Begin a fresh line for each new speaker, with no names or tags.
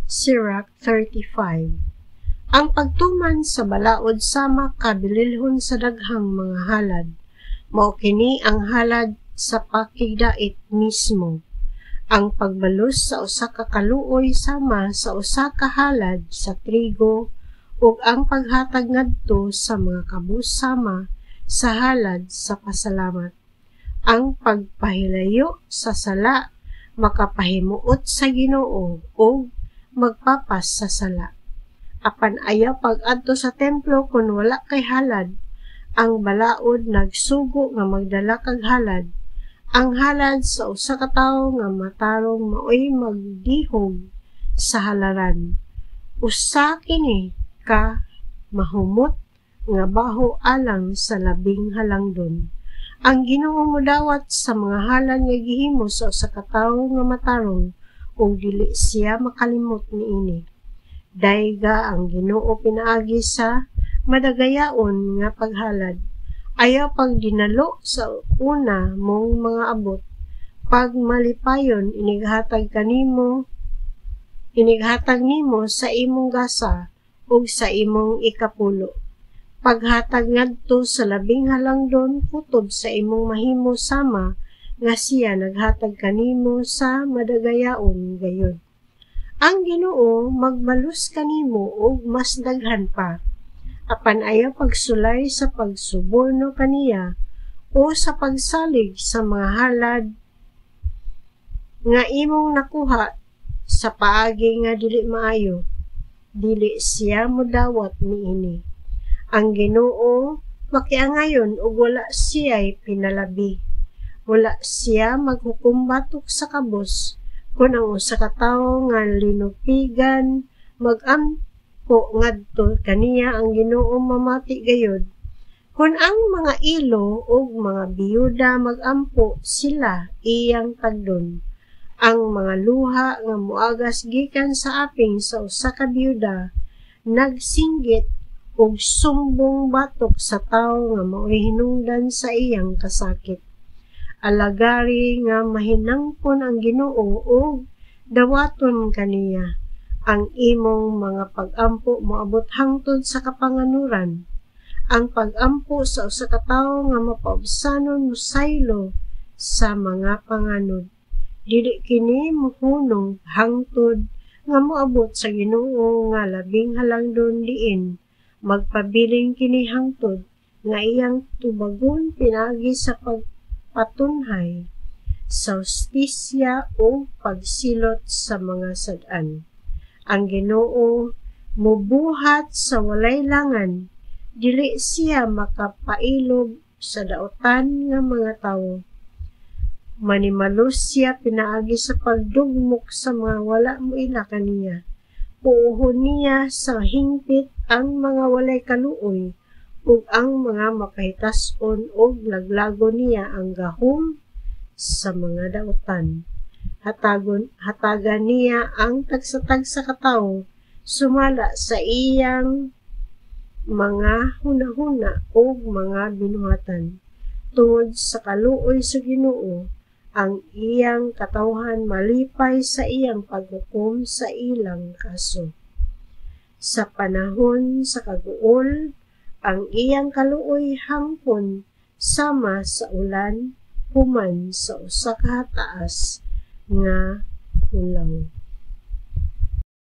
Sirach 35. Ang pagtuman sa balaod sama kabililhon sa daghang mga halad. Mao kini ang halad sa pakigdait mismo. Ang pagbalos sa usa ka kaluoy sama sa usa ka halad sa trigo ug ang paghatag ngadto sa mga kabus sama sa halad sa pasalamat. Ang pagpahilayo sa sala makapahimuot sa Ginoo ug magpapas sa sala. Apan ayaw pag-adto sa templo kun wala kay halad. Ang balaod nagsugo nga magdala kag halad. Ang halad sa usa ka tawo nga matarong maoy magdihog sa halaran. Usa kini ka mahumot nga baho alang sa labing halangdon. Ang Ginoo modawat sa mga halad nga gihimo sa usa ka tawo nga matarong ug dili siya makalimot niini. Dayga ang Ginoo pinaagi sa madagayaon nga paghalad. Ayaw pag dinalo sa una mong mga abot. Pag malipayon inighatag nimo sa imong gasa ug sa imong ikapulo. Paghatag ngadto sa labing halangdon kutob sa imong mahimo sama nga siya naghatag kanimo sa madagayaon gayon. Ang Ginoo magbalus kanimo og mas daghan pa. Apan ayaw pagsulay sa pagsuborno kaniya o sa pagsalig sa mga halad nga imong nakuha sa paagi nga dili maayo. Dili siya modawat niini. Ang Ginoo makiangayon ug wala siya'y pinalabi. Wala siya maghukom batok sa kabus. Kung ang usa ka tawo nga linupigan magampo ngadto kaniya ang Ginoo mamati gayud. Kung ang mga ilo ug mga biyuda magampo sila iyang tagdon. Ang mga luha nga moagas gikan sa aping sa usa ka biyuda nagsinggit ug sumbong batok sa tawo nga maoy hinungdan sa iyang kasakit. Alagari nga mahinangpon ang Ginoo ug dawaton kaniya. Ang imong mga pag-ampo moabot hangtod sa kapanganuran. Ang pag-ampo sa usa ka tawo nga mapaubsanon mosaylo sa mga panganod. Dili kini mohunong hangtod nga moabot sa Ginoo nga labing halangdon diin. Magpabiling kini hangtod nga iyang tubagon pinaagi sa patunhay sa hustisya o pagsilot sa mga sad-an. Ang Ginoo mubuhat sa walay langan, dili siya makapailob sa dautan nga mga tawo. Manimalos siya pinaagi sa pagdugmok sa mga wala moila kaniya. Puuhon niya sa hingpit ang mga walay kaluoy ug ang mga makahitas-on og laglago niya ang gahom sa mga dautan. Hatagan niya ang tagsa-tagsa ka tawo sumala sa iyang mga hunahuna ug mga binuhatan. Tungod sa kaluoy sa Ginoo, ang iyang katawhan malipay sa iyang paghukom sa ilang kaso. Sa panahon sa kaguol, ang iyang kaluoy hangpon sama sa ulan human sa usa ka taas nga hulaw.